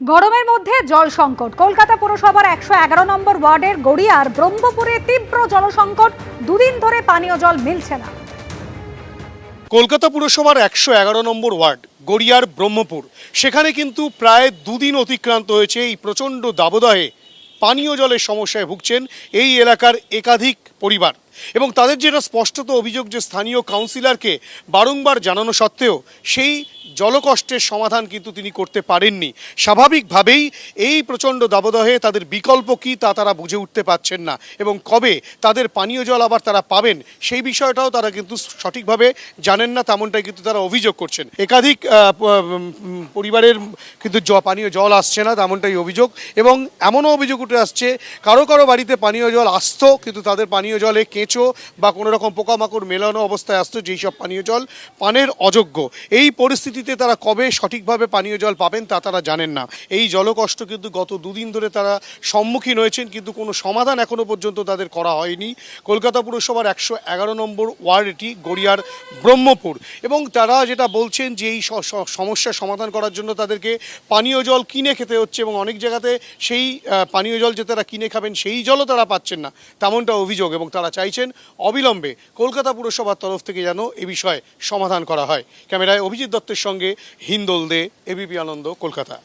গরমের মধ্যে জল সংকট। কলকাতা পুরসভার ১১১ নম্বর ওয়ার্ডের গড়িয়ার ব্রহ্মপুরে তীব্র জলসংকট। দুদিন ধরে পানীয় জল মিলছে না। কলকাতা পুরসভার ১১১ নম্বর ওয়ার্ড গড়িয়ার ব্রহ্মপুর, সেখানে কিন্তু প্রায় দুদিন অতিক্রান্ত হয়েছে এই প্রচণ্ড দাবদাহে পানীয় জলের সমস্যায় ভুগছেন এই এলাকার একাধিক পরিবার। এবং তাদের যেটা স্পষ্টত অভিযোগ যে স্থানীয় কাউন্সিলরকে বারংবার জানানো সত্ত্বেও সেই জলকষ্টের সমাধান কিন্তু তিনি করতে পারেননি। স্বাভাবিকভাবেই এই প্রচণ্ড দাবদাহে তাদের বিকল্প কী তা তারা বুঝে উঠতে পারছেন না, এবং কবে তাদের পানীয় জল আবার তারা পাবেন সেই বিষয়টাও তারা কিন্তু সঠিকভাবে জানেন না, তেমনটাই কিন্তু তারা অভিযোগ করছেন। একাধিক পরিবারের কিন্তু পানীয় জল আসছে না, তেমনটাই অভিযোগ। এবং এমনও অভিযোগ উঠে আসছে কারো কারো বাড়িতে পানীয় জল আসতো, কিন্তু তাদের পানীয় জলে কেঁচো বা কোনো রকম পোকামাকড় মেলানো অবস্থায় আসতো, যেই সব পানীয় জল পানের অযোগ্য। এই পরিস্থিতিতে তারা কবে সঠিকভাবে পানীয় জল পাবেন তা তারা জানেন না। এই জলকষ্ট কিন্তু গত দুদিন ধরে তারা সম্মুখীন হয়েছেন, কিন্তু কোনো সমাধান এখনো পর্যন্ত তাদের করা হয়নি। কলকাতা পুরসভার ১১১ নম্বর ওয়ার্ড এটি গড়িয়ার ব্রহ্মপুর, এবং তারা যেটা বলছেন যে এই সমস্যার সমাধান করার জন্য তাদেরকে পানীয় জল কিনে খেতে হচ্ছে, এবং অনেক জায়গাতে সেই পানীয় জল যে তারা কিনে খাবেন সেই জলও তারা পাচ্ছেন না, তেমনটা অভিযোগ। এবং তারা চাইছেন অবিলম্বে কলকাতা পুরসভার তরফ থেকে যেন এ বিষয়ে সমাধান করা হয়। ক্যামেরায় অভিজিৎ দত্তের সঙ্গে হিন্দোল দে, এবিপি আনন্দ, কলকাতা।